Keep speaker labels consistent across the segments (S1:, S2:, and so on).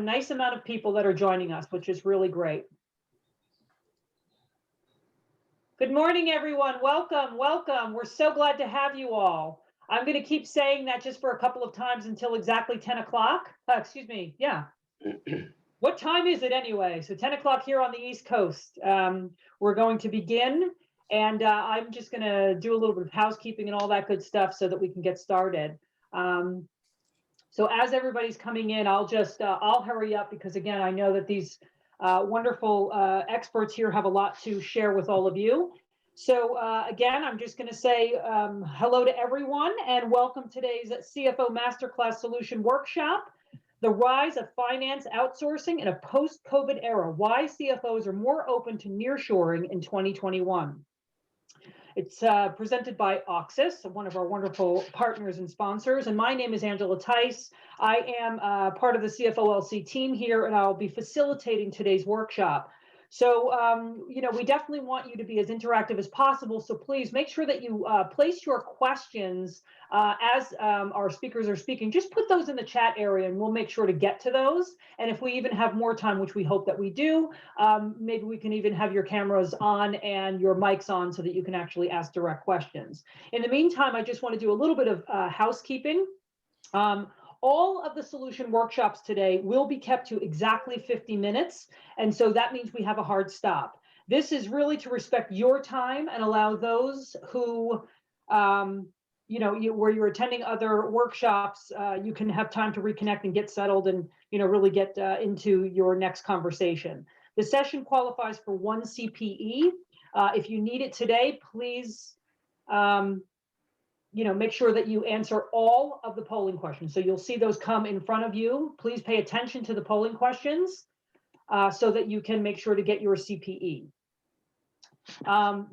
S1: a nice amount of people that are joining us, which is really great. Good morning, everyone. Welcome, welcome. We're so glad to have you all. I'm going to keep saying that just for a couple of times until exactly 10 o'clock. Excuse me. Yeah. What time is it anyway? So 10 o'clock here on the East Coast. We're going to begin, and I'm just going to do a little bit of housekeeping and all that good stuff so that we can get started. So as everybody's coming in, I'll hurry up because, again, I know that these wonderful experts here have a lot to share with all of you. So again, I'm just going to say hello to everyone and welcome today's CFO Masterclass Solution Workshop, The Rise of Finance Outsourcing in a Post-COVID Era, Why CFOs Are More Open to Nearshoring in 2021. It's presented by Oxis, one of our wonderful partners and sponsors. And my name is Angela Tice. I am part of the CFOLC team here, and I'll be facilitating today's workshop. So, we definitely want you to be as interactive as possible. So please make sure that you place your questions as our speakers are speaking. Just put those in the chat area and we'll make sure to get to those. And if we even have more time, which we hope that we do, maybe we can even have your cameras on and your mics on so that you can actually ask direct questions. In the meantime, I just want to do a little bit of housekeeping. All of the solution workshops today will be kept to exactly 50 minutes. And so that means we have a hard stop. This is really to respect your time and allow those who, where you're attending other workshops, you can have time to reconnect and get settled and, really get into your next conversation. The session qualifies for 1 CPE. If you need it today, please, make sure that you answer all of the polling questions. So you'll see those come in front of you. Please pay attention to the polling questions so that you can make sure to get your CPE.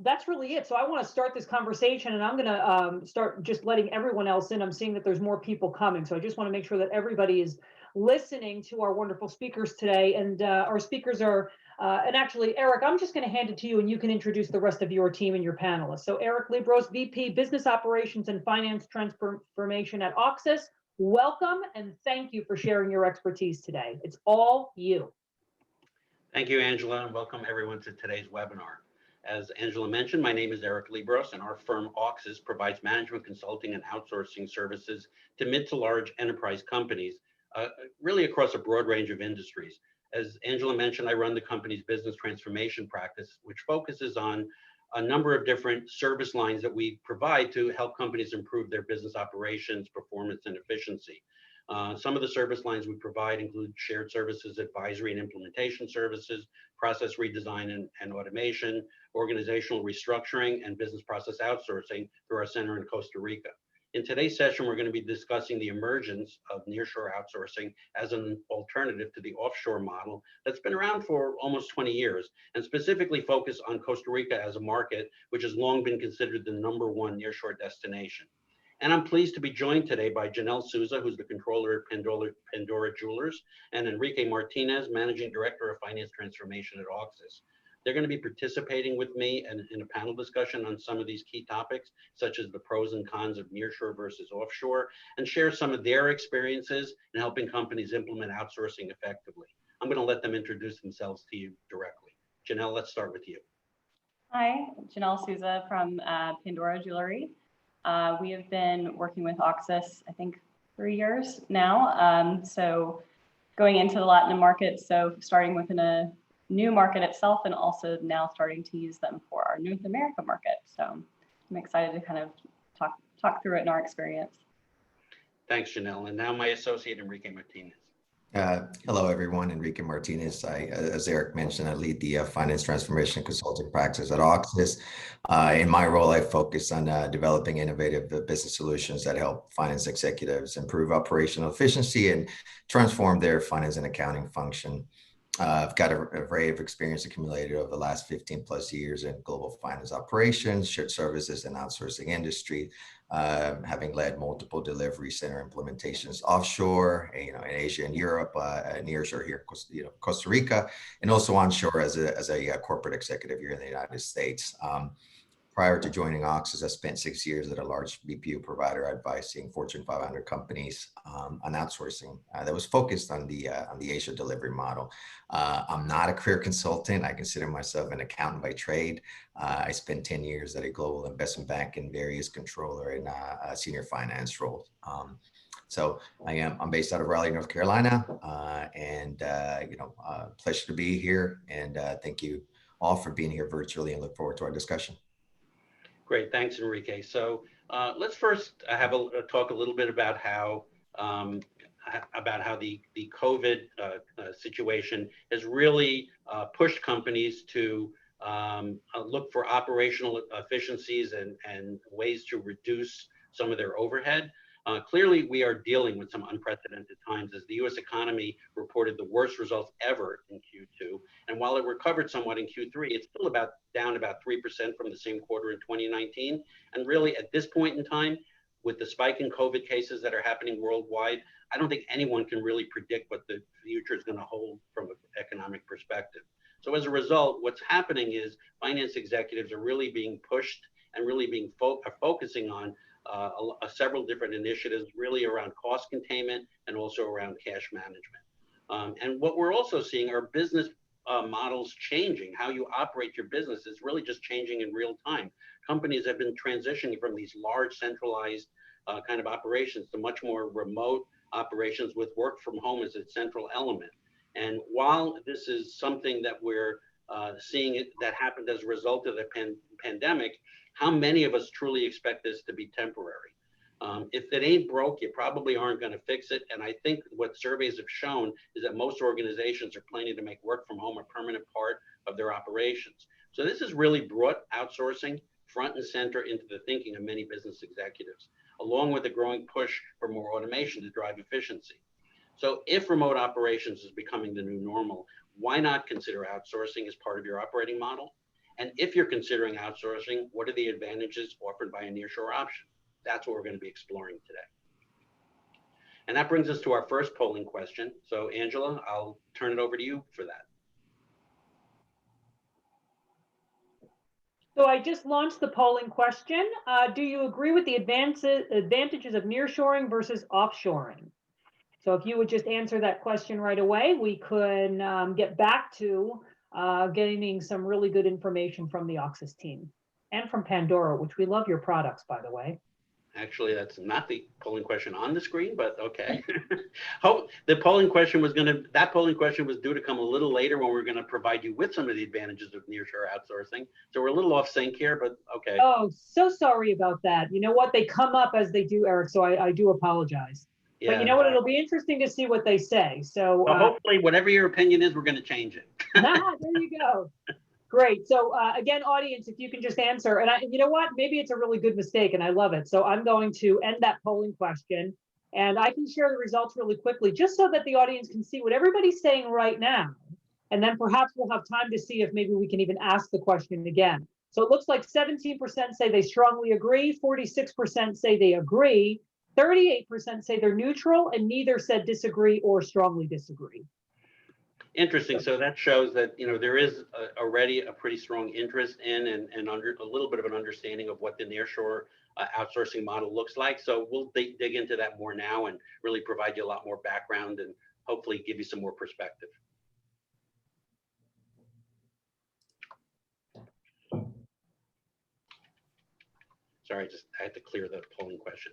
S1: That's really it. So I want to start this conversation, and I'm going to start just letting everyone else in. I'm seeing that there's more people coming. So I just want to make sure that everybody is listening to our wonderful speakers today. And our speakers are, and actually, Eric, I'm just going to hand it to you and you can introduce the rest of your team and your panelists. So Eric Libros, VP, Business Operations and Finance Transformation at Oxis. Welcome and thank you for sharing your expertise today. It's all you.
S2: Thank you, Angela, and welcome everyone to today's webinar. As Angela mentioned, my name is Eric Libros, and our firm Oxis provides management consulting and outsourcing services to mid to large enterprise companies, really across a broad range of industries. As Angela mentioned, I run the company's business transformation practice, which focuses on a number of different service lines that we provide to help companies improve their business operations, performance, and efficiency. Some of the service lines we provide include shared services, advisory and implementation services, process redesign and automation, organizational restructuring, and business process outsourcing through our center in Costa Rica. In today's session, we're going to be discussing the emergence of nearshore outsourcing as an alternative to the offshore model that's been around for almost 20 years, and specifically focus on Costa Rica as a market, which has long been considered the #1 nearshore destination. And I'm pleased to be joined today by Janelle Souza, who's the controller at Pandora Jewelers, and Enrique Martinez, Managing Director of Finance Transformation at Oxis. They're going to be participating with me in a panel discussion on some of these key topics, such as the pros and cons of nearshore versus offshore, and share some of their experiences in helping companies implement outsourcing effectively. I'm going to let them introduce themselves to you directly. Janelle, let's start with you.
S3: Hi, Janelle Souza from Pandora Jewelry. We have been working with Oxis, I think, 3 years now. So going into the Latin market, so starting within a new market itself, and also now starting to use them for our North America market. So I'm excited to kind of talk through it in our experience.
S2: Thanks, Janelle. And now my associate, Enrique Martinez.
S4: Hello, everyone. Enrique Martinez. As Eric mentioned, I lead the Finance Transformation Consulting practice at Oxis. In my role, I focus on developing innovative business solutions that help finance executives improve operational efficiency and transform their finance and accounting function. I've got a array of experience accumulated over the last 15 plus years in global finance operations, shared services, and outsourcing industry, having led multiple delivery center implementations offshore, in Asia and Europe, nearshore here in Costa Rica, and also onshore as a corporate executive here in the United States. Prior to joining Oxys, I spent 6 years at a large BPO provider advising Fortune 500 companies on outsourcing that was focused on the Asia delivery model. I'm not a career consultant. I consider myself an accountant by trade. I spent 10 years at a global investment bank in various controller and senior finance roles. So I'm based out of Raleigh, North Carolina, and pleasure to be here. And thank you all for being here virtually, and look forward to our discussion.
S2: Great, thanks, Enrique. So let's first talk a little bit about how the COVID situation has really pushed companies to look for operational efficiencies and ways to reduce some of their overhead. Clearly, we are dealing with some unprecedented times as the U.S. economy reported the worst results ever in Q2. And while it recovered somewhat in Q3, it's still down about 3% from the same quarter in 2019. And really, at this point in time, with the spike in COVID cases that are happening worldwide, I don't think anyone can really predict what the future is going to hold from an economic perspective. So as a result, what's happening is finance executives are really being pushed and really focusing on several different initiatives really around cost containment and also around cash management. And what we're also seeing are business models changing. How you operate your business is really just changing in real time. Companies have been transitioning from these large centralized kind of operations to much more remote operations with work from home as its central element. And while this is something that we're seeing that happened as a result of the pandemic, how many of us truly expect this to be temporary? If it ain't broke, you probably aren't going to fix it. And I think what surveys have shown is that most organizations are planning to make work from home a permanent part of their operations. So this has really brought outsourcing front and center into the thinking of many business executives, along with the growing push for more automation to drive efficiency. So if remote operations is becoming the new normal, why not consider outsourcing as part of your operating model? And if you're considering outsourcing, what are the advantages offered by a nearshore option? That's what we're going to be exploring today. And that brings us to our first polling question. So Angela, I'll turn it over to you for that.
S1: So I just launched the polling question. Do you agree with the advantages of nearshoring versus offshoring? So if you would just answer that question right away, we could get back to gaining some really good information from the Oxys team and from Pandora, which we love your products, by the way.
S2: Actually, that's not the polling question on the screen, but okay. That polling question was due to come a little later when we're going to provide you with some of the advantages of nearshore outsourcing. So we're a little off sync here, but okay.
S1: Oh, so sorry about that. You know what? They come up as they do, Eric, so I do apologize. Yeah. But you know what? It'll be interesting to see what they say. So
S2: hopefully, whatever your opinion is, we're going to change it.
S1: There you go. Great. So again, audience, if you can just answer, and you know what? Maybe it's a really good mistake, and I love it. So I'm going to end that polling question, and I can share the results really quickly, just so that the audience can see what everybody's saying right now. And then perhaps we'll have time to see if maybe we can even ask the question again. So it looks like 17% say they strongly agree, 46% say they agree, 38% say they're neutral, and neither said disagree or strongly disagree.
S2: Interesting. So that shows that there is already a pretty strong interest in and under a little bit of an understanding of what the nearshore outsourcing model looks like. So we'll dig into that more now and really provide you a lot more background and hopefully give you some more perspective. Sorry, I had to clear the polling question.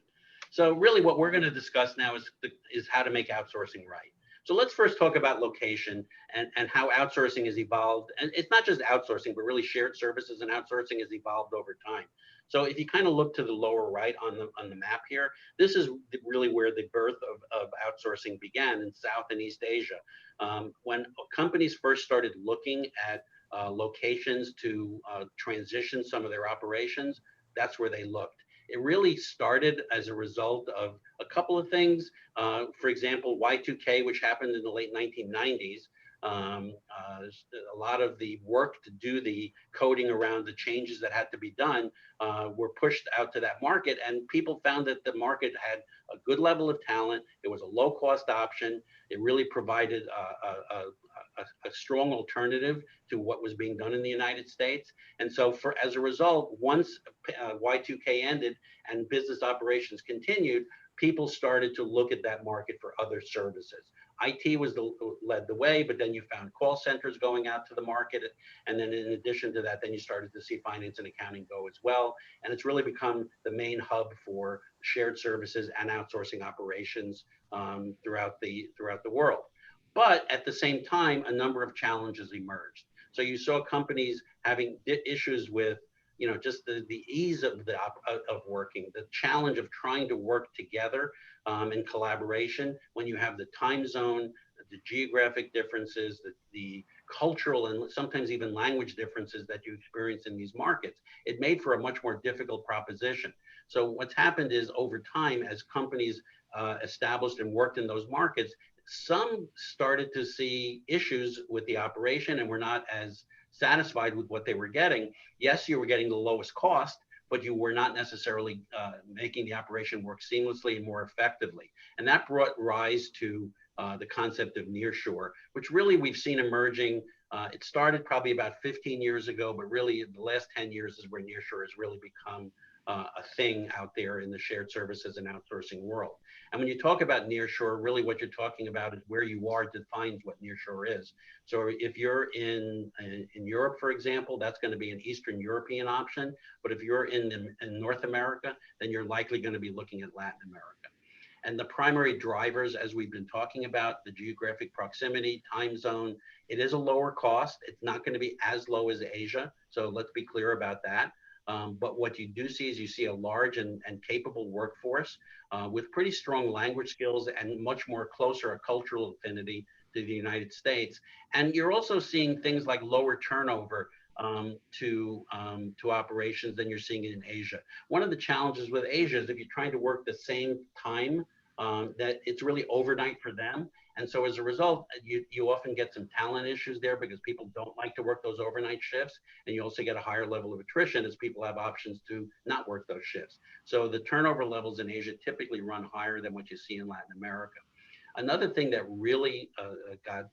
S2: So really what we're going to discuss now is how to make outsourcing right. So let's first talk about location and how outsourcing has evolved. And it's not just outsourcing, but really shared services and outsourcing has evolved over time. So if you kind of look to the lower right on the map here, this is really where the birth of outsourcing began in South and East Asia. When companies first started looking at locations to transition some of their operations, that's where they looked. It really started as a result of a couple of things. For example, Y2K, which happened in the late 1990s. A lot of the work to do the coding around the changes that had to be done were pushed out to that market, and people found that the market had a good level of talent. It was a low-cost option. It really provided a a strong alternative to what was being done in the United States. And so as a result, once Y2K ended and business operations continued, people started to look at that market for other services. IT led the way, but then you found call centers going out to the market. And then in addition to that, then you started to see finance and accounting go as well. And it's really become the main hub for shared services and outsourcing operations throughout the world. But at the same time, a number of challenges emerged. So you saw companies having issues with just the ease of working, the challenge of trying to work together in collaboration when you have the time zone, the geographic differences, the cultural and sometimes even language differences that you experience in these markets. It made for a much more difficult proposition. So what's happened is over time, as companies established and worked in those markets, some started to see issues with the operation and were not as satisfied with what they were getting. Yes, you were getting the lowest cost, but you were not necessarily making the operation work seamlessly and more effectively. And that brought rise to the concept of nearshore, which really we've seen emerging. It started probably about 15 years ago, but really the last 10 years is where nearshore has really become a thing out there in the shared services and outsourcing world. And when you talk about nearshore, really what you're talking about is where you are defines what nearshore is. So if you're in Europe, for example, that's going to be an Eastern European option. But if you're in North America, then you're likely going to be looking at Latin America. And the primary drivers, as we've been talking about, the geographic proximity, time zone, it is a lower cost. It's not going to be as low as Asia. So let's be clear about that. But what you do see is you see a large and capable workforce with pretty strong language skills and much more closer a cultural affinity to the United States. And you're also seeing things like lower turnover to operations than you're seeing in Asia. One of the challenges with Asia is if you're trying to work the same time, that it's really overnight for them. And so as a result, you often get some talent issues there because people don't like to work those overnight shifts. And you also get a higher level of attrition as people have options to not work those shifts. So the turnover levels in Asia typically run higher than what you see in Latin America. Another thing that really got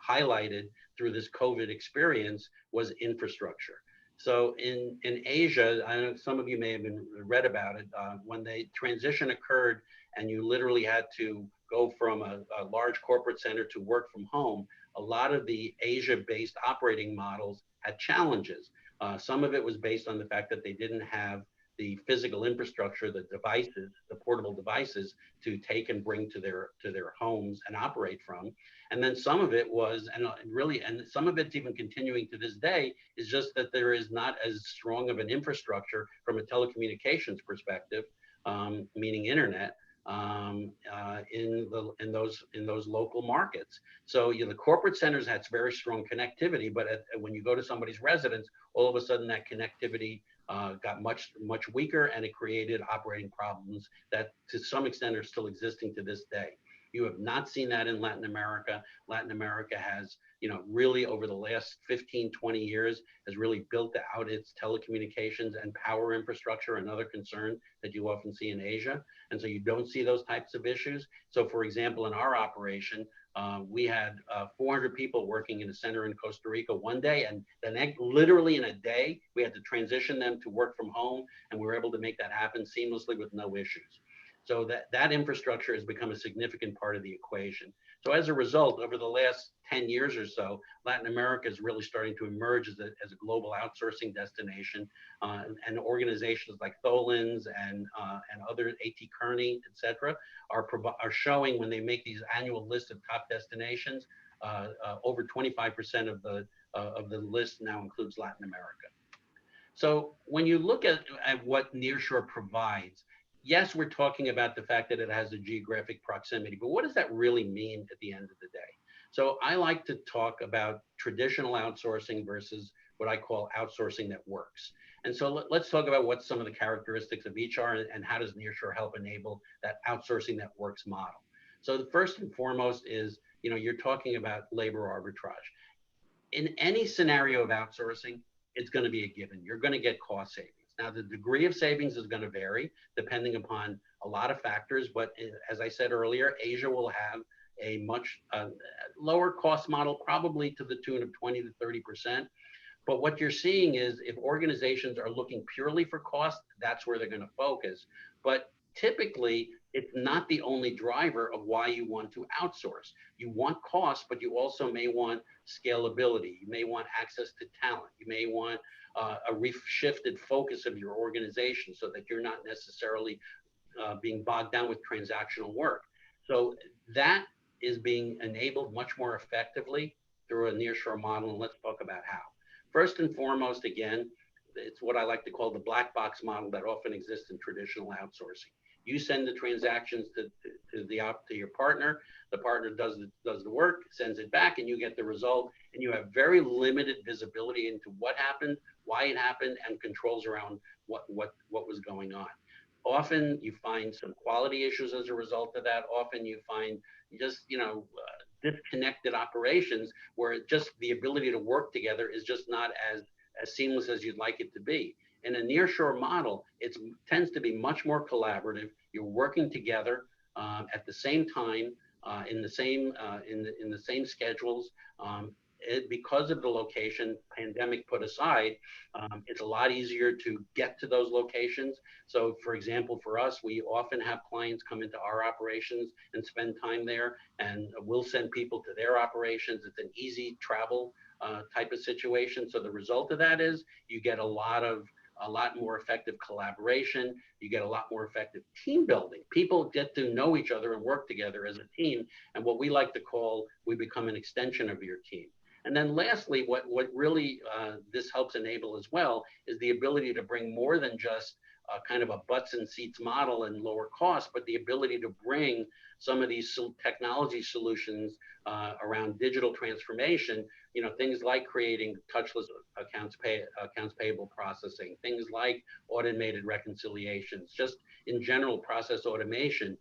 S2: highlighted through this COVID experience was infrastructure. So in Asia, I know some of you may have read about it, when the transition occurred and you literally had to go from a large corporate center to work from home, a lot of the Asia-based operating models had challenges. Some of it was based on the fact that they didn't have the physical infrastructure, the devices, the portable devices to take and bring to their homes and operate from. And then some of it was, and some of it's even continuing to this day, is just that there is not as strong of an infrastructure from a telecommunications perspective, meaning internet, in those local markets. So the corporate centers had very strong connectivity, but when you go to somebody's residence, all of a sudden that connectivity got much weaker, and it created operating problems that to some extent are still existing to this day. You have not seen that in Latin America. Latin America has, really over the last 15, 20 years, has really built out its telecommunications and power infrastructure, another concern that you often see in Asia. And so you don't see those types of issues. So for example, in our operation, we had 400 people working in a center in Costa Rica one day, and then literally in a day, we had to transition them to work from home, and we were able to make that happen seamlessly with no issues. So that infrastructure has become a significant part of the equation. So as a result, over the last 10 years or so, Latin America is really starting to emerge as a global outsourcing destination, and organizations like Tholins and other A.T. Kearney, et cetera, are showing when they make these annual lists of top destinations, over 25% of the list now includes Latin America. So when you look at what nearshore provides, yes, we're talking about the fact that it has a geographic proximity, but what does that really mean at the end of the day? So I like to talk about traditional outsourcing versus what I call outsourcing that works. And so let's talk about what some of the characteristics of each are and how does nearshore help enable that outsourcing that works model. So the first and foremost is, you're talking about labor arbitrage. In any scenario of outsourcing, it's going to be a given. You're going to get cost savings. Now, the degree of savings is going to vary depending upon a lot of factors, but as I said earlier, Asia will have a much lower cost model, probably to the tune of 20 to 30%. But what you're seeing is if organizations are looking purely for cost, that's where they're going to focus. But typically, it's not the only driver of why you want to outsource. You want cost, but you also may want scalability. You may want access to talent. You may want a shifted focus of your organization so that you're not necessarily being bogged down with transactional work. So that is being enabled much more effectively through a nearshore model, and let's talk about how. First and foremost, again, it's what I like to call the black box model that often exists in traditional outsourcing. You send the transactions to your partner. The partner does the work, sends it back, and you get the result. And you have very limited visibility into what happened, why it happened, and controls around what was going on. Often you find some quality issues as a result of that. Often you find just disconnected operations where just the ability to work together is just not as seamless as you'd like it to be. In a nearshore model, it tends to be much more collaborative. You're working together at the same time, in the same schedules. Because of the location, pandemic put aside, it's a lot easier to get to those locations. So for example, for us, we often have clients come into our operations and spend time there, and we'll send people to their operations. It's an easy travel type of situation. So the result of that is you get a lot more effective collaboration. You get a lot more effective team building. People get to know each other and work together as a team. And what we like to call, we become an extension of your team. And then lastly, what really this helps enable as well is the ability to bring more than just kind of a butts and seats model and lower cost, but the ability to bring some of these technology solutions around digital transformation, things like creating touchless accounts payable processing, things like automated reconciliations, just in general process automation.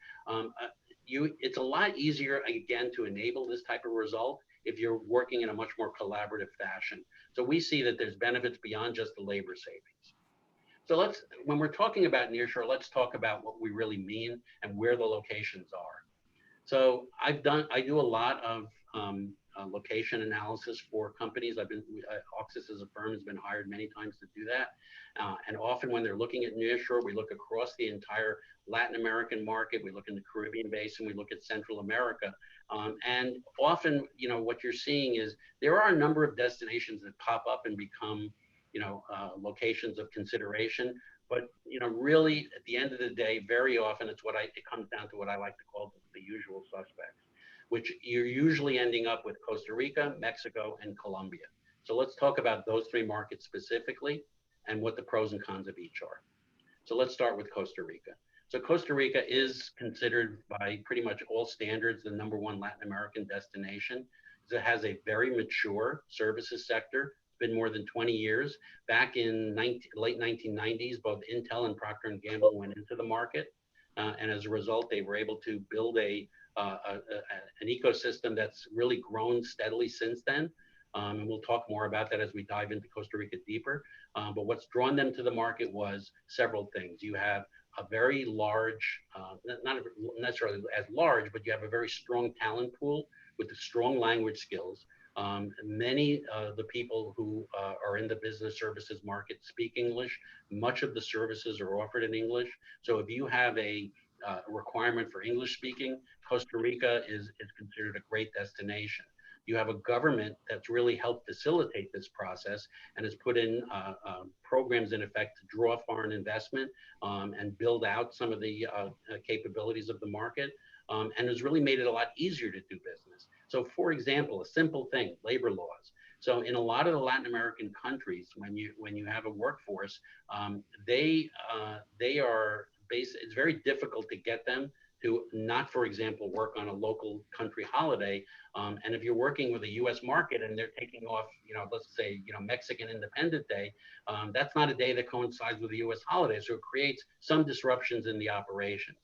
S2: It's a lot easier, again, to enable this type of result if you're working in a much more collaborative fashion. So we see that there's benefits beyond just the labor savings. So when we're talking about nearshore, let's talk about what we really mean and where the locations are. So I do a lot of location analysis for companies. Oxis as a firm has been hired many times to do that. And often when they're looking at nearshore, we look across the entire Latin American market, we look in the Caribbean basin, we look at Central America. And often, what you're seeing is there are a number of destinations that pop up and become, locations of consideration. But, really at the end of the day, very often it comes down to what I like to call the usual suspects, which you're usually ending up with Costa Rica, Mexico, and Colombia. So let's talk about those three markets specifically and what the pros and cons of each are. So let's start with Costa Rica. So Costa Rica is considered by pretty much all standards the #1 Latin American destination. It has a very mature services sector. It's been more than 20 years. Back in late 1990s, both Intel and Procter & Gamble went into the market. And as a result, they were able to build an ecosystem that's really grown steadily since then. And we'll talk more about that as we dive into Costa Rica deeper. But what's drawn them to the market was several things. You have a very large, not necessarily as large, but you have a very strong talent pool with the strong language skills. Many of the people who are in the business services market speak English. Much of the services are offered in English. So if you have a requirement for English speaking, Costa Rica is considered a great destination. You have a government that's really helped facilitate this process and has put in programs in effect to draw foreign investment and build out some of the capabilities of the market, and has really made it a lot easier to do business. So for example, a simple thing, labor laws. So in a lot of the Latin American countries, when you have a workforce, it's very difficult to get them to not, for example, work on a local country holiday. And if you're working with a US market and they're taking off, let's say, Mexican Independence Day, that's not a day that coincides with the US holiday. So it creates some disruptions in the operations.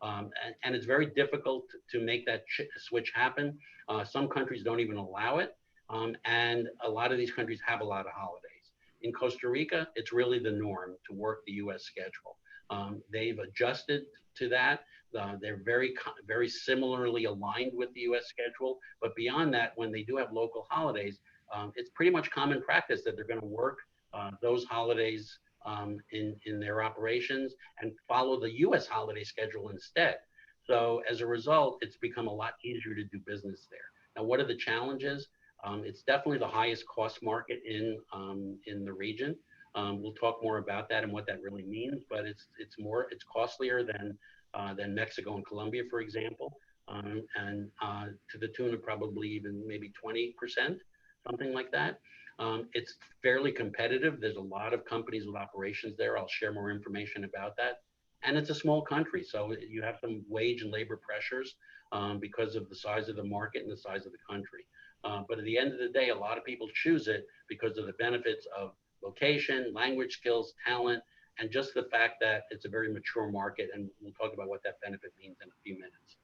S2: And it's very difficult to make that switch happen. Some countries don't even allow it. And a lot of these countries have a lot of holidays. In Costa Rica, it's really the norm to work the US schedule. They've adjusted to that. They're very similarly aligned with the U.S. schedule, but beyond that, when they do have local holidays, it's pretty much common practice that they're going to work those holidays in their operations and follow the U.S. holiday schedule instead. So as a result, it's become a lot easier to do business there. Now, what are the challenges? It's definitely the highest cost market in the region. We'll talk more about that and what that really means, but it's costlier than Mexico and Colombia, for example, and to the tune of probably even maybe 20%, something like that. It's fairly competitive. There's a lot of companies with operations there. I'll share more information about that. And it's a small country, so you have some wage and labor pressures because of the size of the market and the size of the country. But at the end of the day, a lot of people choose it because of the benefits of location, language skills, talent, and just the fact that it's a very mature market. And we'll talk about what that benefit means in a few minutes.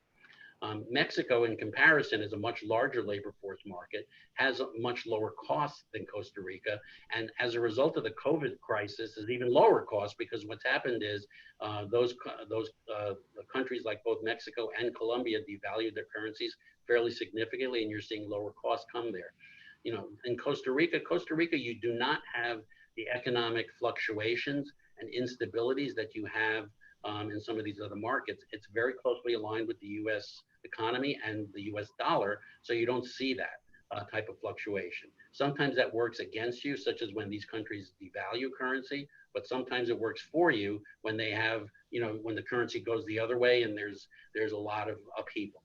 S2: Mexico, in comparison, is a much larger labor force market, has a much lower cost than Costa Rica, and as a result of the COVID crisis, is even lower cost because what's happened is those countries like both Mexico and Colombia devalued their currencies fairly significantly, and you're seeing lower costs come there. You know, in Costa Rica, you do not have the economic fluctuations and instabilities that you have in some of these other markets. It's very closely aligned with the U.S. economy and the U.S. dollar, so you don't see that type of fluctuation. Sometimes that works against you, such as when these countries devalue currency, but sometimes it works for you when they have, you know, when the currency goes the other way and there's a lot of upheaval.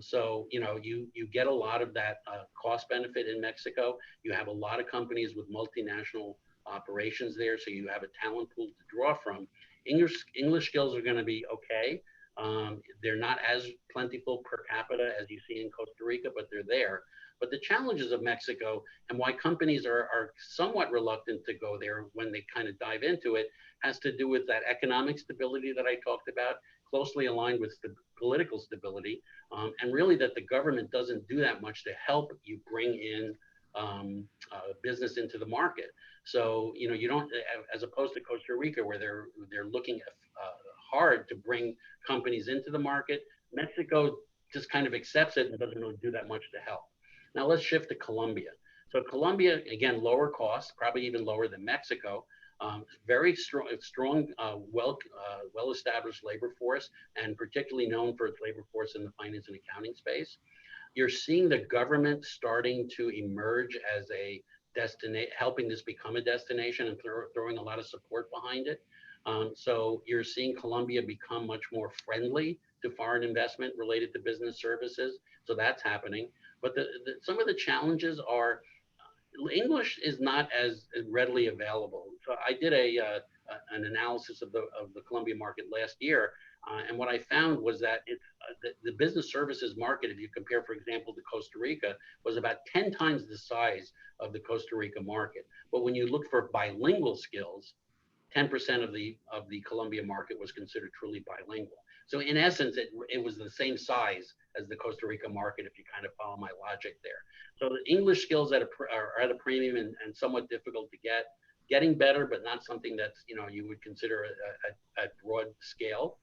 S2: So, you know, you get a lot of that cost benefit in Mexico. You have a lot of companies with multinational operations there, so you have a talent pool to draw from. English skills are going to be okay. They're not as plentiful per capita as you see in Costa Rica, but they're there. But the challenges of Mexico and why companies are somewhat reluctant to go there when they kind of dive into it has to do with that economic stability that I talked about, closely aligned with the political stability, and really that the government doesn't do that much to help you bring in business into the market. So, you know, you don't, as opposed to Costa Rica, where they're looking hard to bring companies into the market, Mexico just kind of accepts it and doesn't really do that much to help. Now let's shift to Colombia. So Colombia, again, lower cost, probably even lower than Mexico. Very strong, well-established labor force, and particularly known for its labor force in the finance and accounting space. You're seeing the government starting to emerge as a destination, helping this become a destination and throwing a lot of support behind it. So you're seeing Colombia become much more friendly to foreign investment related to business services. So that's happening. But some of the challenges are English is not as readily available. So I did an analysis of the Colombia market last year, and what I found was that the business services market, if you compare, for example, to Costa Rica, was about 10 times the size of the Costa Rica market. But when you look for bilingual skills, 10% of the Colombia market was considered truly bilingual. So in essence, it was the same size as the Costa Rica market, if you kind of follow my logic there. So the English skills are at a premium and somewhat difficult to get, getting better, but not something that's, you know, you would consider at broad scale.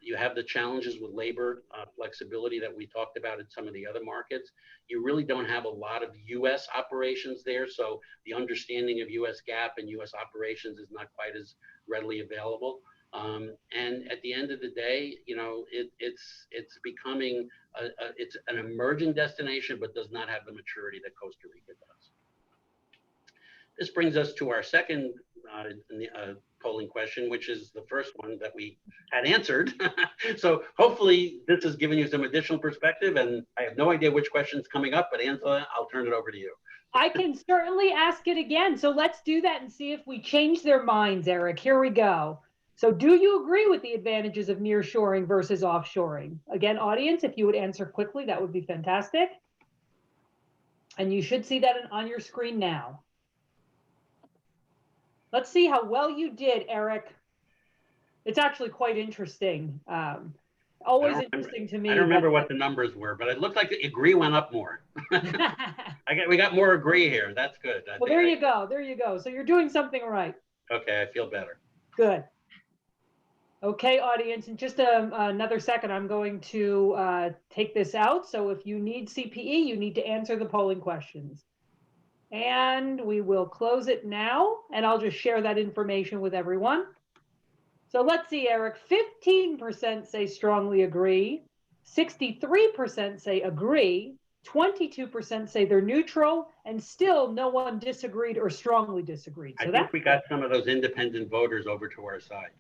S2: You have the challenges with labor flexibility that we talked about in some of the other markets. You really don't have a lot of U.S. operations there, so the understanding of U.S. GAAP and U.S. operations is not quite as readily available. And at the end of the day, you know, it's becoming it's an emerging destination, but does not have the maturity that Costa Rica does. This brings us to our second polling question, which is the first one that we had answered. So hopefully this has given you some additional perspective, and I have no idea which question is coming up, but Angela, I'll turn it over to you.
S1: I can certainly ask it again. So let's do that and see if we change their minds, Eric. Here we go. So do you agree with the advantages of nearshoring versus offshoring? Again, audience, if you would answer quickly, that would be fantastic. And you should see that on your screen now. Let's see how well you did, Eric. It's actually quite interesting. Always interesting to me.
S2: I don't remember what the numbers were, but it looked like the agree went up more. We got more agree here. That's good.
S1: Well, there you go. There you go. So you're doing something right.
S2: Okay, I feel better.
S1: Good. Okay, audience, in just another second, I'm going to take this out. So if you need CPE, you need to answer the polling questions. And we will close it now, and I'll just share that information with everyone. So let's see, Eric, 15% say strongly agree, 63% say agree, 22% say they're neutral, and still no one disagreed or strongly disagreed. So
S2: I think we got some of those independent voters over to our side.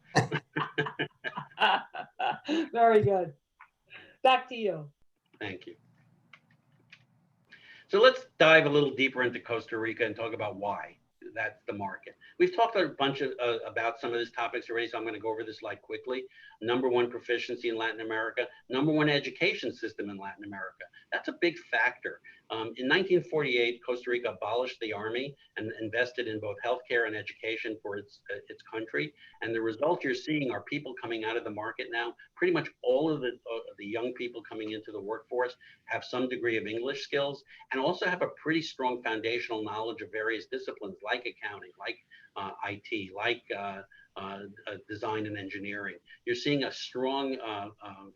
S1: Very good. Back to you.
S2: Thank you. So let's dive a little deeper into Costa Rica and talk about why that's the market. We've talked a bunch of, about some of these topics already, so I'm going to go over this slide quickly. Number one proficiency in Latin America, number one education system in Latin America. That's a big factor. In 1948, Costa Rica abolished the army and invested in both healthcare and education for its country. And the result you're seeing are people coming out of the market now. Pretty much all of the young people coming into the workforce have some degree of English skills and also have a pretty strong foundational knowledge of various disciplines like accounting, like IT, like design and engineering. You're seeing a strong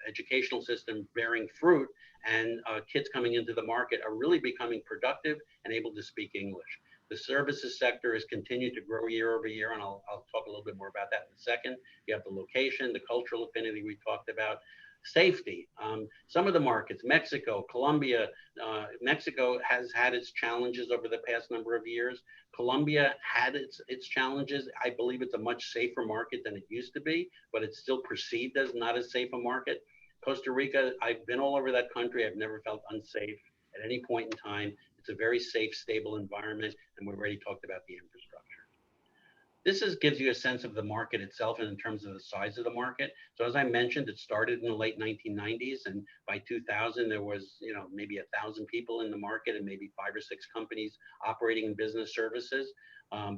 S2: educational system bearing fruit, and kids coming into the market are really becoming productive and able to speak English. The services sector has continued to grow year over year, and I'll talk a little bit more about that in a second. You have the location, the cultural affinity we talked about. Safety. Some of the markets, Mexico, Colombia, Mexico has had its challenges over the past number of years. Colombia had its challenges. I believe it's a much safer market than it used to be, but it's still perceived as not as safe a market. Costa Rica, I've been all over that country. I've never felt unsafe at any point in time. It's a very safe, stable environment, and we've already talked about the infrastructure. This gives you a sense of the market itself and in terms of the size of the market. So as I mentioned, it started in the late 1990s, and by 2000, there was maybe 1,000 people in the market and maybe 5 or 6 companies operating in business services.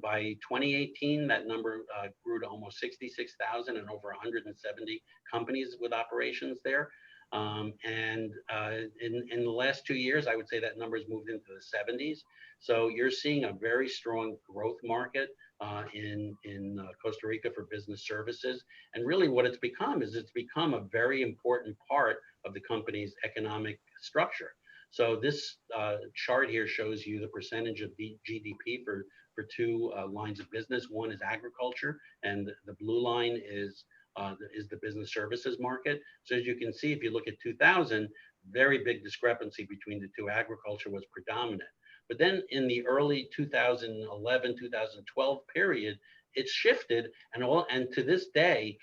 S2: By 2018, that number grew to almost 66,000 and over 170 companies with operations there. In the last 2 years, I would say that number has moved into the 70s. So you're seeing a very strong growth market in Costa Rica for business services. And really what it's become is it's become a very important part of the company's economic structure. So this chart here shows you the percentage of the GDP for 2 lines of business. One is agriculture, and the blue line is the business services market. So as you can see, if you look at 2000, very big discrepancy between the two. Agriculture was predominant. But then in the early 2011, 2012 period, it shifted, and to this day,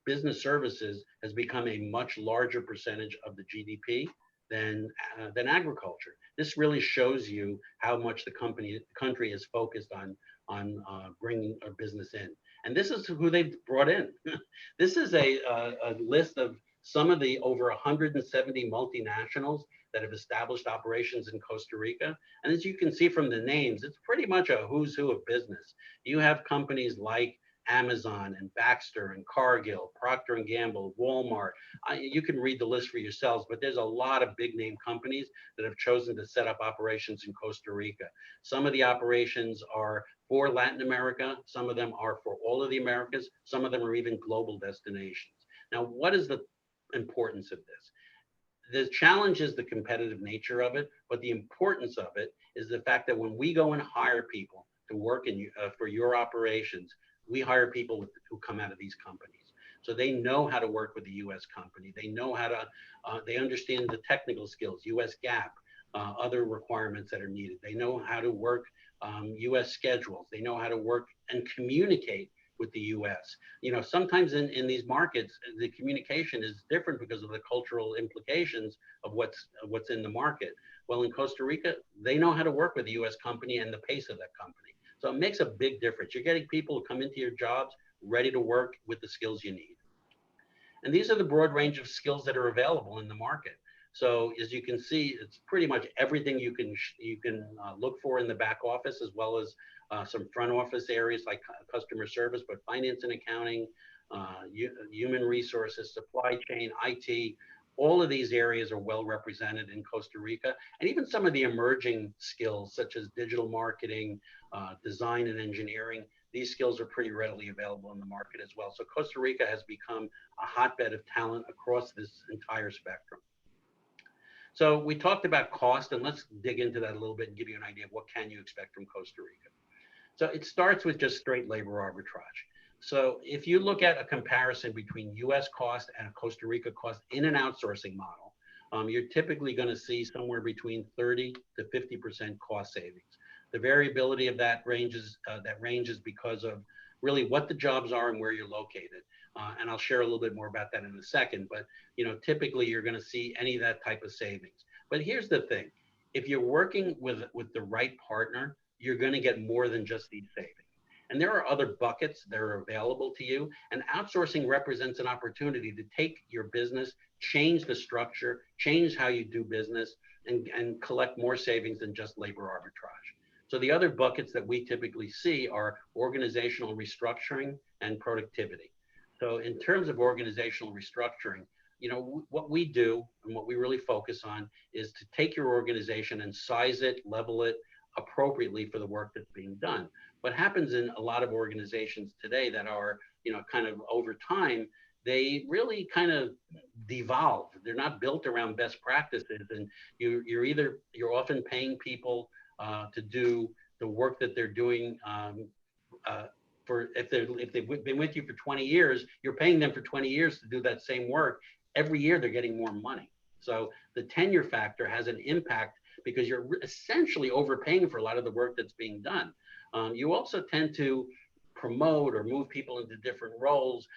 S2: business services has become a much larger percentage of the GDP than agriculture. This really shows you how much the country is focused on bringing a business in. And this is who they've brought in. This is a list of some of the over 170 multinationals that have established operations in Costa Rica. And as you can see from the names, it's pretty much a who's who of business. You have companies like Amazon and Baxter and Cargill, Procter & Gamble, Walmart. You can read the list for yourselves, but there's a lot of big name companies that have chosen to set up operations in Costa Rica. Some of the operations are for Latin America. Some of them are for all of the Americas. Some of them are even global destinations. Now, what is the importance of this? The challenge is the competitive nature of it, but the importance of it is the fact that when we go and hire people to work for your operations, we hire people who come out of these companies. So they know how to work with the U.S. company. They know how to, they understand the technical skills, U.S. GAAP, other requirements that are needed. They know how to work U.S. schedules. They know how to work and communicate with the U.S. Sometimes in these markets, the communication is different because of the cultural implications of what's in the market. Well, in Costa Rica, they know how to work with the U.S. company and the pace of that company. So it makes a big difference. You're getting people who come into your jobs ready to work with the skills you need. And these are the broad range of skills that are available in the market. So as you can see, it's pretty much everything you can look for in the back office, as well as some front office areas like customer service, but finance and accounting, human resources, supply chain, IT. All of these areas are well represented in Costa Rica, and even some of the emerging skills such as digital marketing, design and engineering. these skills are pretty readily available in the market as well. So Costa Rica has become a hotbed of talent across this entire spectrum. So we talked about cost, and let's dig into that a little bit and give you an idea of what can you expect from Costa Rica. So it starts with just straight labor arbitrage. So if you look at a comparison between US cost and a Costa Rica cost in an outsourcing model, you're typically going to see somewhere between 30 to 50% cost savings. The variability of that ranges because of really what the jobs are and where you're located. And I'll share a little bit more about that in a second, but typically you're going to see any of that type of savings. But here's the thing, if you're working with the right partner, you're going to get more than just these savings. And there are other buckets that are available to you, and outsourcing represents an opportunity to take your business, change the structure, change how you do business, and collect more savings than just labor arbitrage. So the other buckets that we typically see are organizational restructuring and productivity. So in terms of organizational restructuring, what we do and what we really focus on is to take your organization and size it, level it appropriately for the work that's being done. What happens in a lot of organizations today that are, kind of over time, they really kind of devolve. They're not built around best practices, and you're often paying people to do the work that they're doing. If they've been with you for 20 years, you're paying them for 20 years to do that same work. Every year they're getting more money. So the tenure factor has an impact because you're essentially overpaying for a lot of the work that's being done. You also tend to promote or move people into different roles,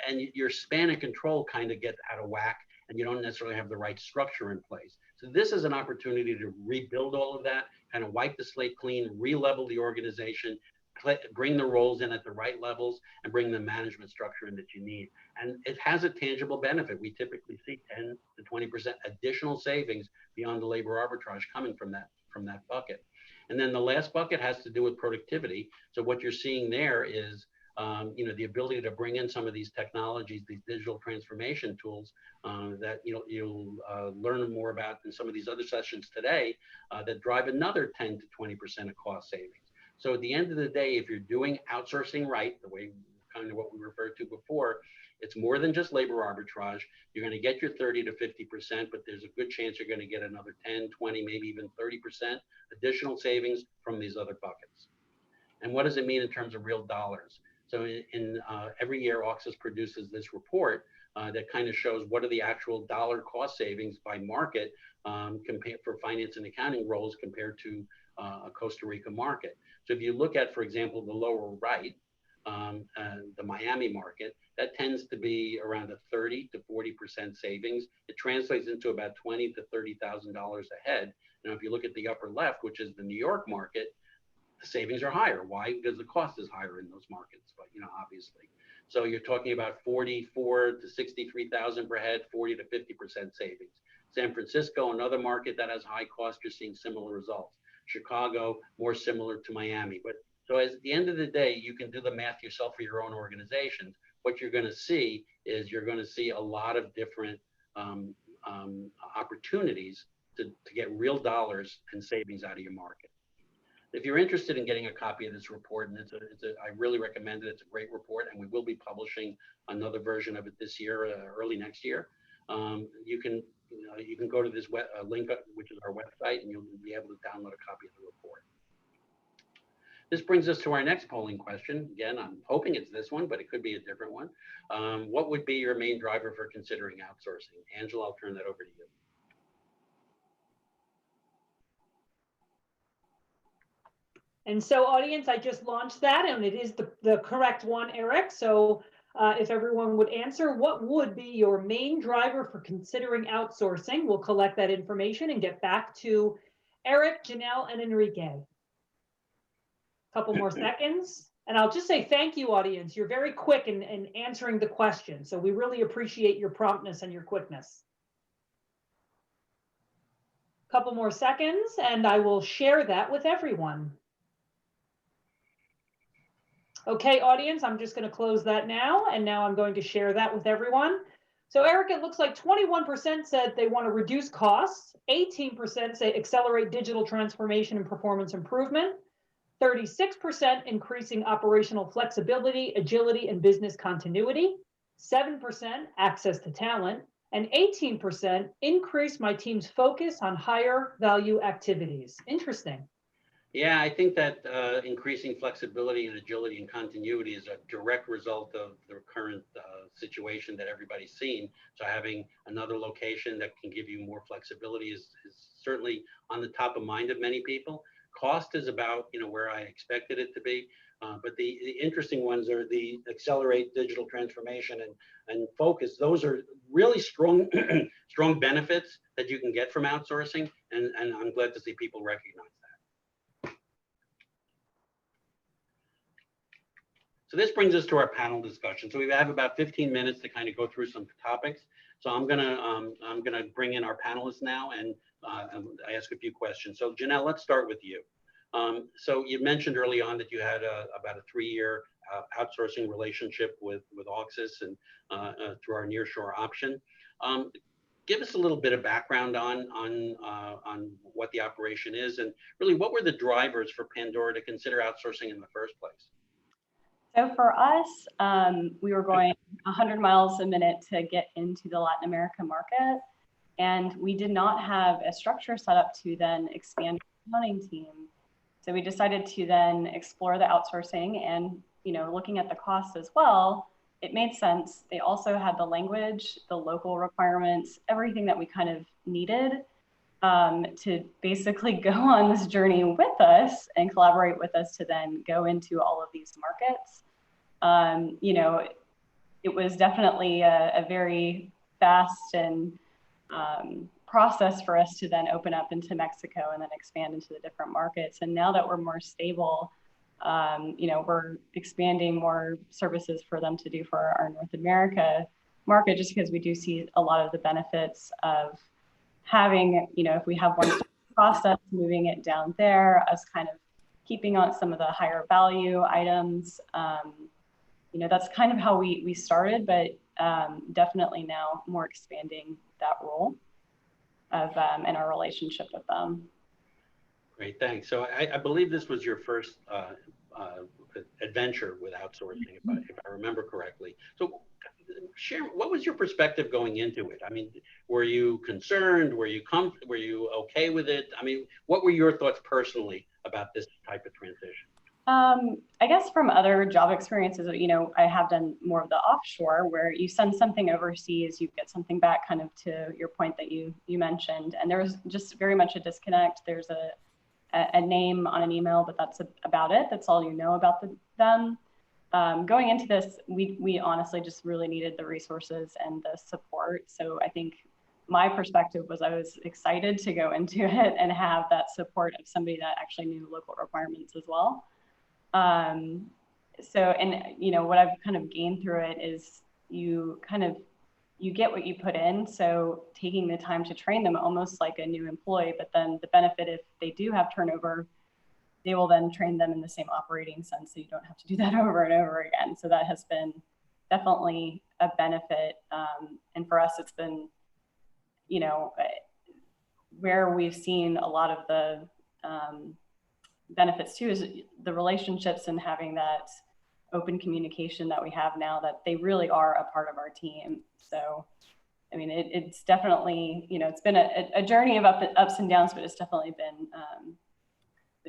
S2: and your span of control kind of gets out of whack, and you don't necessarily have the right structure in place. So this is an opportunity to rebuild all of that, kind of wipe the slate clean, re-level the organization, bring the roles in at the right levels, and bring the management structure in that you need. And it has a tangible benefit. We typically see 10 to 20% additional savings beyond the labor arbitrage coming from that bucket. And then the last bucket has to do with productivity. So what you're seeing there is the ability to bring in some of these technologies, these digital transformation tools that you'll learn more about in some of these other sessions today that drive another 10 to 20% of cost savings. So at the end of the day, if you're doing outsourcing right, the way kind of what we referred to before, it's more than just labor arbitrage. You're going to get your 30 to 50%, but there's a good chance you're going to get another 10, 20, maybe even 30% additional savings from these other buckets. And what does it mean in terms of real dollars? So every year, Auxis produces this report that kind of shows what are the actual dollar cost savings by market for finance and accounting roles compared to a Costa Rica market. So if you look at, for example, the lower right, the Miami market, that tends to be around a 30 to 40% savings. It translates into about $20,000 to $30,000 a head. Now, if you look at the upper left, which is the New York market, the savings are higher. Why? Because the cost is higher in those markets, but obviously. So you're talking about 44 to 63,000 per head, 40 to 50% savings. San Francisco, another market that has high cost, you're seeing similar results. Chicago, more similar to Miami. But so at the end of the day, you can do the math yourself for your own organizations. What you're going to see is you're going to see a lot of different opportunities to get real dollars and savings out of your market. If you're interested in getting a copy of this report, and I really recommend it. It's a great report, and we will be publishing another version of it this year, early next year. You can go to this link, which is our website, and you'll be able to download a copy of the report. This brings us to our next polling question. Again, I'm hoping it's this one, but it could be a different one. What would be your main driver for considering outsourcing? Angela, I'll turn that over to you.
S1: And so, audience, I just launched that, and it is the correct one, Eric. So if everyone would answer, what would be your main driver for considering outsourcing? We'll collect that information and get back to Eric, Janelle, and Enrique. Couple more seconds. And I'll just say thank you, audience. You're very quick in answering the question. So we really appreciate your promptness and your quickness. Couple more seconds, and I will share that with everyone. Okay, audience, I'm just going to close that now, and now I'm going to share that with everyone. So Eric, it looks like 21% said they want to reduce costs, 18% say accelerate digital transformation and performance improvement, 36% increasing operational flexibility, agility, and business continuity, 7% access to talent, and 18% increase my team's focus on higher value activities. Interesting.
S2: Yeah, I think that increasing flexibility and agility and continuity is a direct result of the current situation that everybody's seen. So having another location that can give you more flexibility is certainly on the top of mind of many people. Cost is about, where I expected it to be. But the interesting ones are the accelerate digital transformation and focus. Those are really strong, strong benefits that you can get from outsourcing. And I'm glad to see people recognize that. So this brings us to our panel discussion. So we have about 15 minutes to kind of go through some topics. So I'm gonna bring in our panelists now and ask a few questions. So Janelle, let's start with you. So you mentioned early on that you had about a 3-year outsourcing relationship with Auxis and through our Nearshore option. Give us a little bit of background on what the operation is, and really what were the drivers for Pandora to consider outsourcing in the first place?
S3: So for us, we were going 100 miles a minute to get into the Latin America market, and we did not have a structure set up to then expand the accounting team. So we decided to then explore the outsourcing, and looking at the costs as well, it made sense. They also had the language, the local requirements, everything that we kind of needed to basically go on this journey with us and collaborate with us to then go into all of these markets. It was definitely a very fast and process for us to then open up into Mexico and then expand into the different markets. And now that we're more stable, we're expanding more services for them to do for our North America market, just because we do see a lot of the benefits of having, if we have one process, moving it down there, us kind of keeping on some of the higher value items. That's kind of how we started, but definitely now more expanding that role of in our relationship with them.
S2: Great, thanks. So I believe this was your first adventure with outsourcing, if I remember correctly. So share, what was your perspective going into it? I mean, were you concerned? Were you okay with it? I mean, what were your thoughts personally about this type of transition?
S3: I guess from other job experiences, I have done more of the offshore, where you send something overseas, you get something back, kind of to your point that you mentioned, and there's just very much a disconnect. There's a name on an email, but that's about it. That's all you know about them. Going into this, we honestly just really needed the resources and the support. So I think my perspective was I was excited to go into it and have that support of somebody that actually knew local requirements as well. What I've kind of gained through it is you get what you put in. So taking the time to train them almost like a new employee, but then the benefit, if they do have turnover, they will then train them in the same operating sense. So you don't have to do that over and over again. So that has been definitely a benefit. And for us, it's been, where we've seen a lot of the benefits too is the relationships and having that open communication that we have now, that they really are a part of our team. So, I mean, it's definitely, it's been a journey of ups and downs, but it's definitely been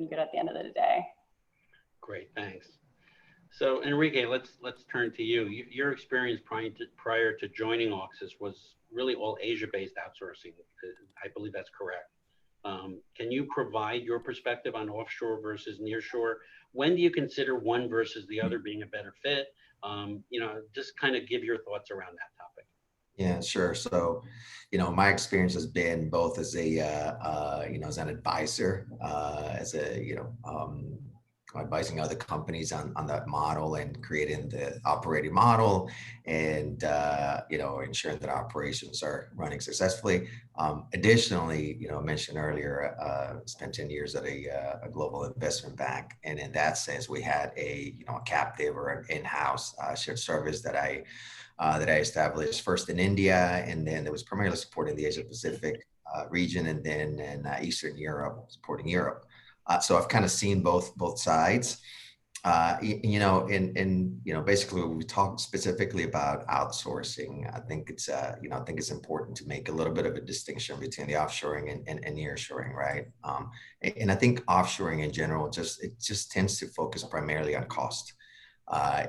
S3: good at the end of the day.
S2: Great, thanks. So Enrique, let's turn to you. Your experience prior to joining Auxis was really all Asia-based outsourcing. I believe that's correct. Can you provide your perspective on offshore versus nearshore? When do you consider one versus the other being a better fit? Just kind of give your thoughts around that topic.
S4: Yeah, sure. So, my experience has been both as as an advisor, advising other companies on that model and creating the operating model and, ensuring that operations are running successfully. Additionally, I mentioned earlier, spent 10 years at a global investment bank. And in that sense, we had a captive or an in-house shared service that I established first in India, and then it was primarily supporting the Asia Pacific region, and then in Eastern Europe, supporting Europe. So I've kind of seen both sides. Basically when we talk specifically about outsourcing, I think it's important to make a little bit of a distinction between the offshoring and nearshoring, right? And I think offshoring in general just tends to focus primarily on cost.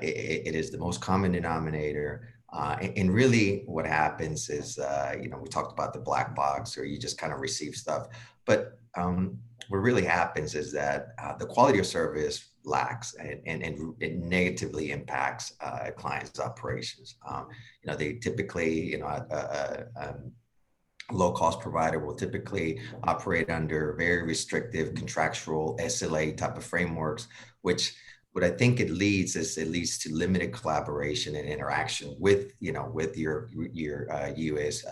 S4: It is the most common denominator. And really what happens is, we talked about the black box, or you just kind of receive stuff. But what really happens is that the quality of service lacks, and it negatively impacts clients' operations. They typically, low-cost provider will typically operate under very restrictive contractual SLA type of frameworks, which what I think it leads to limited collaboration and interaction with your U.S.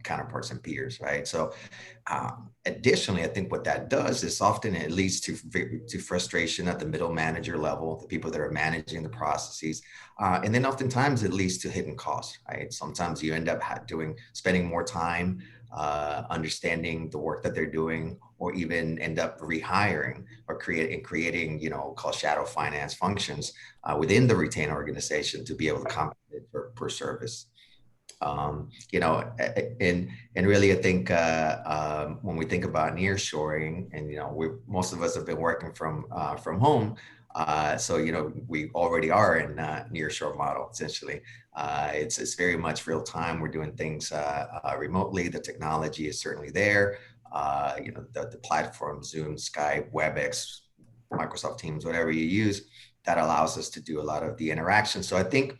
S4: Counterparts and peers, right? So additionally, I think what that does is often it leads to frustration at the middle manager level, the people that are managing the processes, and then oftentimes it leads to hidden costs, right? Sometimes you end up spending more time understanding the work that they're doing, or even end up rehiring or creating, called shadow finance functions within the retained organization to be able to compensate per service. And really, I think when we think about nearshoring, and most of us have been working from home, so we already are in nearshore model. Essentially, it's very much real time. We're doing things remotely. The technology is certainly there. The platform, Zoom, Skype, WebEx, Microsoft Teams, whatever you use, that allows us to do a lot of the interaction. So I think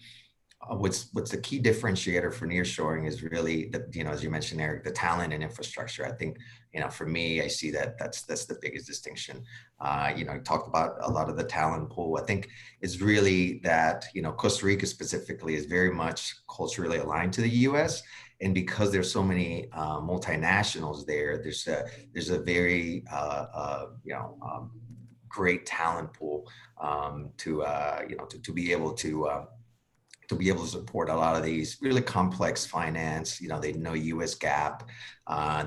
S4: what's the key differentiator for nearshoring is really as you mentioned, Eric, the talent and infrastructure. I think, for me, I see that's the biggest distinction. You talked about a lot of the talent pool. I think it's really that, Costa Rica specifically is very much culturally aligned to the US. And because there's so many multinationals there, there's a very great talent pool to be able to support a lot of these really complex finance. They know US GAAP.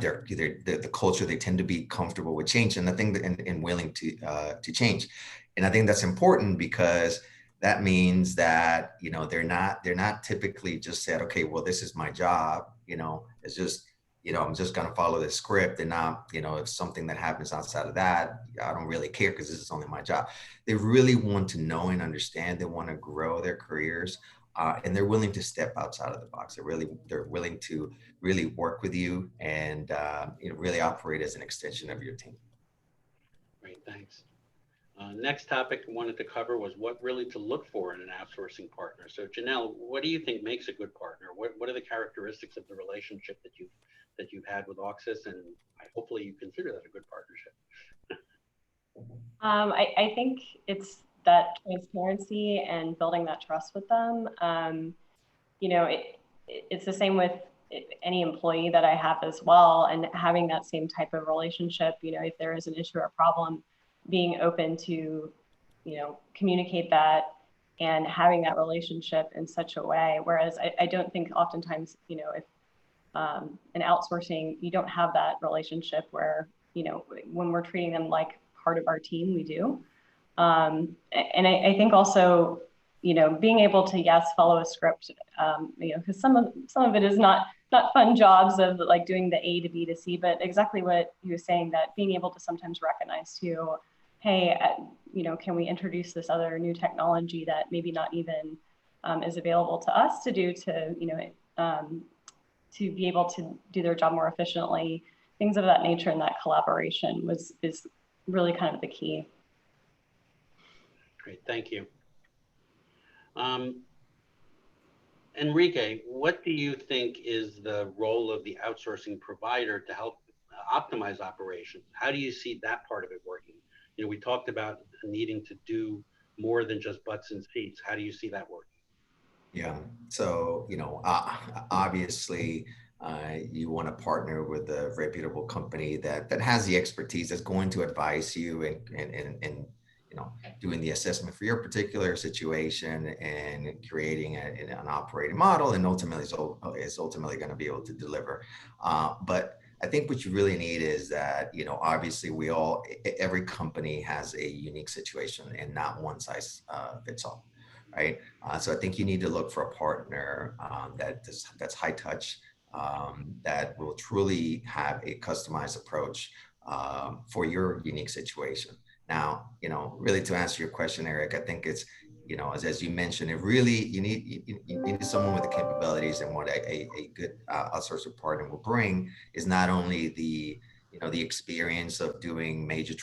S4: They're the culture. They tend to be comfortable with change, and I think and willing to change. And I think that's important because that means that they're not typically just said, okay, well, this is my job. It's just I'm just going to follow the script, and not if something that happens outside of that, I don't really care because this is only my job. They really want to know and understand. They want to grow their careers. And they're willing to step outside of the box. They're willing to really work with you and really operate as an extension of your team.
S2: Great, thanks. Next topic I wanted to cover was what really to look for in an outsourcing partner. So Janelle, what do you think makes a good partner? What are the characteristics of the relationship that you've had with Oxis, and hopefully you consider that a good partnership?
S3: I think it's that transparency and building that trust with them. It's the same with any employee that I have as well, and having that same type of relationship. If there is an issue or problem, being open to communicate that and having that relationship in such a way. Whereas I don't think oftentimes if in outsourcing you don't have that relationship where when we're treating them like part of our team, we do. And I think also, being able to, follow a script, because some of it is not fun jobs of like doing the A to B to C, but exactly what you were saying, that being able to sometimes recognize too, hey, can we introduce this other new technology that maybe not even is available to us to do to be able to do their job more efficiently, things of that nature, and that collaboration is really kind of the key.
S2: Great, thank you. Enrique, what do you think is the role of the outsourcing provider to help optimize operations? How do you see that part of it working? We talked about needing to do more than just butts and seats. How do you see that working?
S4: Yeah, so obviously you want to partner with a reputable company that has the expertise, that's going to advise you and doing the assessment for your particular situation and creating an operating model, and ultimately is ultimately going to be able to deliver. But I think what you really need is that, obviously every company has a unique situation and not one size fits all, right? So I think you need to look for a partner that's high touch, that will truly have a customized approach for your unique situation. Now, really to answer your question, Eric, I think it's, as you mentioned, it really, you need someone with the capabilities, and what a good outsourcing partner will bring is not only the experience of doing major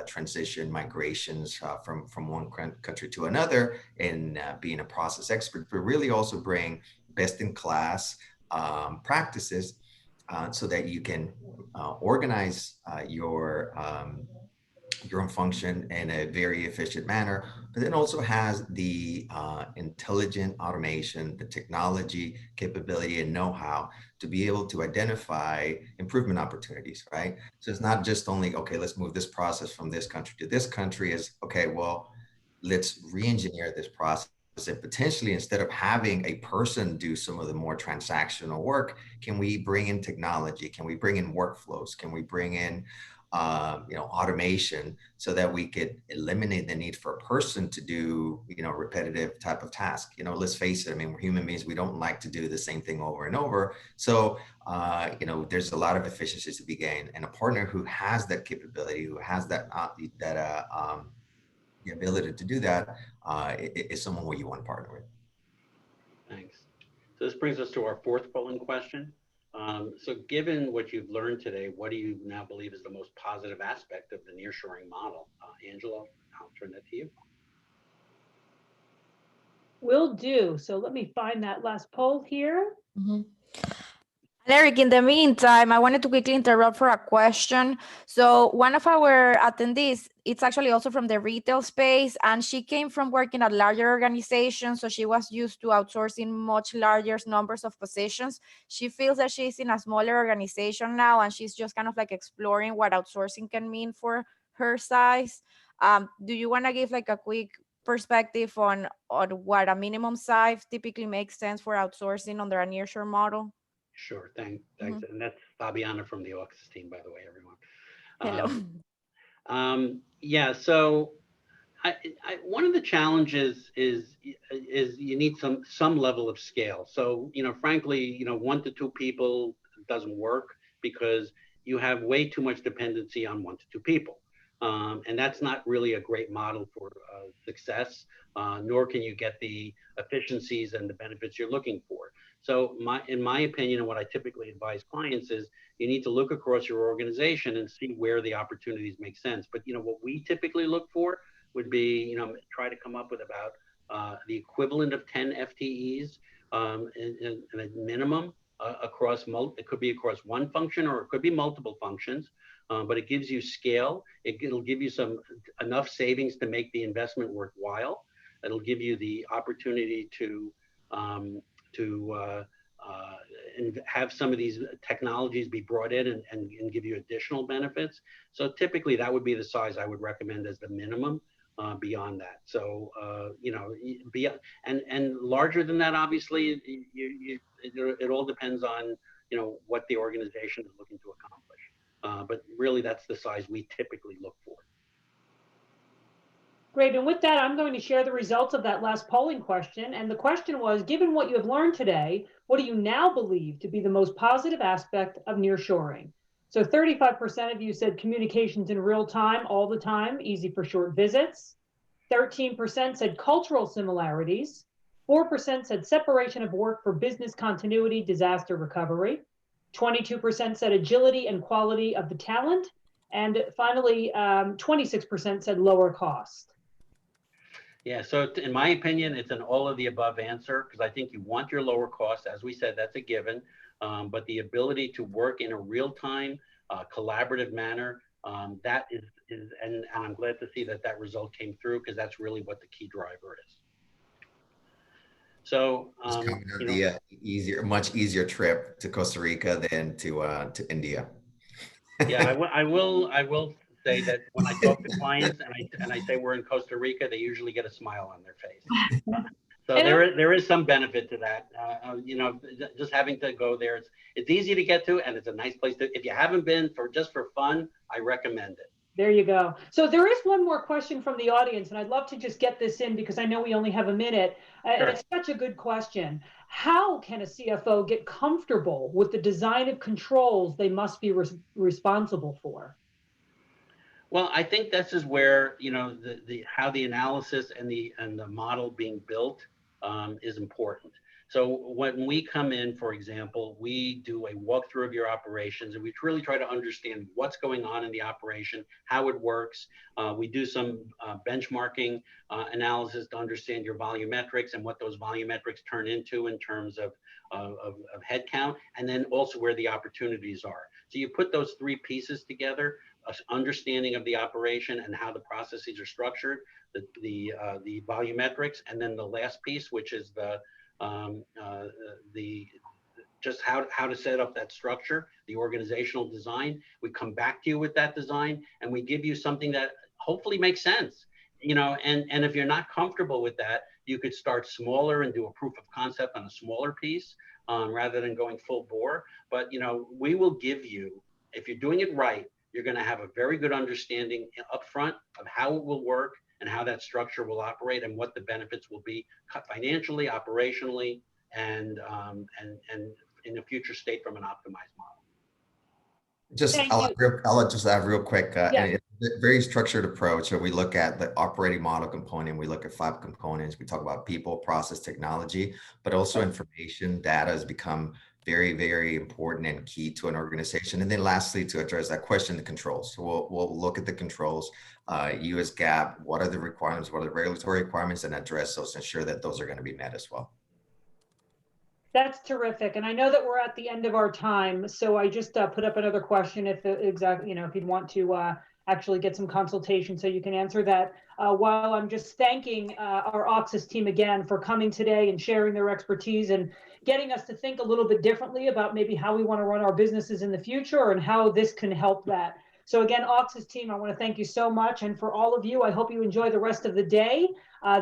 S4: transition migrations from one country to another, and being a process expert, but really also bring best in class practices so that you can organize your own function in a very efficient manner, but then also has the intelligent automation, the technology capability and know-how to be able to identify improvement opportunities, right? So it's not just only, okay, let's move this process from this country to this country. Is okay, well, let's re-engineer this process, and potentially, instead of having a person do some of the more transactional work, can we bring in technology? Can we bring in workflows? Can we bring in automation, so that we could eliminate the need for a person to do, repetitive type of task. Let's face it, I mean, we're human beings. We don't like to do the same thing over and over. So, there's a lot of efficiencies to be gained, and a partner who has that capability, who has the ability to do that, is someone who you want to partner with.
S2: Thanks. So this brings us to our fourth polling question. So given what you've learned today, what do you now believe is the most positive aspect of the nearshoring model? Angela, I'll turn that to you.
S1: Will do. So let me find that last poll here.
S5: Mm-hmm. Eric, in the meantime, I wanted to quickly interrupt for a question. So one of our attendees, it's actually also from the retail space, and she came from working at larger organizations, so she was used to outsourcing much larger numbers of positions. She feels that she's in a smaller organization now, and she's just kind of like exploring what outsourcing can mean for her size. Do you want to give like a quick perspective on what a minimum size typically makes sense for outsourcing under a nearshore model?
S2: Sure, thanks. Mm-hmm. And that's Fabiana from the Oxys team, by the way, everyone.
S5: Hello.
S2: Yeah, so one of the challenges is you need some level of scale. So, frankly, 1 to 2 people doesn't work, because you have way too much dependency on 1 to 2 people. And that's not really a great model for success, nor can you get the efficiencies and the benefits you're looking for. So in my opinion, and what I typically advise clients is, you need to look across your organization and see where the opportunities make sense. But what we typically look for would be, try to come up with about the equivalent of 10 FTEs in a minimum across it could be across one function, or it could be multiple functions. But it gives you scale. It'll give you enough savings to make the investment worthwhile. It'll give you the opportunity to have some of these technologies be brought in and give you additional benefits. So typically that would be the size I would recommend as the minimum. Beyond that, so and larger than that, obviously, it all depends on what the organization is looking to accomplish. But really, that's the size we typically look for.
S1: Great, and with that, I'm going to share the results of that last polling question. And the question was, given what you have learned today, what do you now believe to be the most positive aspect of nearshoring? So 35% of you said communications in real time, all the time, easy for short visits. 13% said cultural similarities. 4% said separation of work for business continuity, disaster recovery. 22% said agility and quality of the talent. And finally, 26% said lower cost.
S2: Yeah, so in my opinion, it's an all of the above answer, because I think you want your lower cost. As we said, that's a given. But the ability to work in a real-time, collaborative manner, that is, and I'm glad to see that result came through, because that's really what the key driver is. So,
S4: much easier trip to Costa Rica than to India.
S2: Yeah, I will say that when I talk to clients and I say we're in Costa Rica, they usually get a smile on their face. So there is some benefit to that. Just having to go there, it's easy to get to, and it's a nice place to. If you haven't been just for fun, I recommend it.
S1: There you go. So there is one more question from the audience, and I'd love to just get this in because I know we only have a minute.
S2: Sure.
S1: And it's such a good question. How can a CFO get comfortable with the design of controls they must be responsible for?
S2: Well, I think this is where how the analysis and the model being built is important. So when we come in, for example, we do a walkthrough of your operations, and we really try to understand what's going on in the operation, how it works. We do some benchmarking analysis to understand your volumetrics and what those volumetrics turn into in terms of headcount, and then also where the opportunities are. So you put those three pieces together, understanding of the operation and how the processes are structured, the volumetrics, and then the last piece, which is just how to set up that structure, the organizational design. We come back to you with that design, and we give you something that hopefully makes sense. And if you're not comfortable with that, you could start smaller and do a proof of concept on a smaller piece rather than going full bore. But we will give you, if you're doing it right, you're going to have a very good understanding upfront of how it will work and how that structure will operate and what the benefits will be financially, operationally, and in a future state from an optimized model.
S4: I'll just add real quick.
S1: Yeah.
S4: It's a very structured approach. So we look at the operating model component. We look at 5 components. We talk about people, process, technology, but also information. Data has become very, very important and key to an organization. And then lastly, to address that question, the controls. So we'll look at the controls, US GAAP, what are the requirements, what are the regulatory requirements, and address those, ensure that those are going to be met as well.
S1: That's terrific. And I know that we're at the end of our time. So I just put up another question if you'd want to actually get some consultation so you can answer that. While I'm just thanking our Oxys team again for coming today and sharing their expertise and getting us to think a little bit differently about maybe how we want to run our businesses in the future and how this can help that. So again, Oxys team, I want to thank you so much. And for all of you, I hope you enjoy the rest of the day.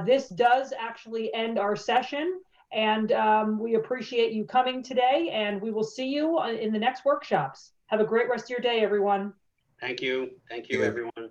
S1: This does actually end our session. And we appreciate you coming today, and we will see you in the next workshops. Have a great rest of your day, everyone.
S2: Thank you. Thank you, everyone.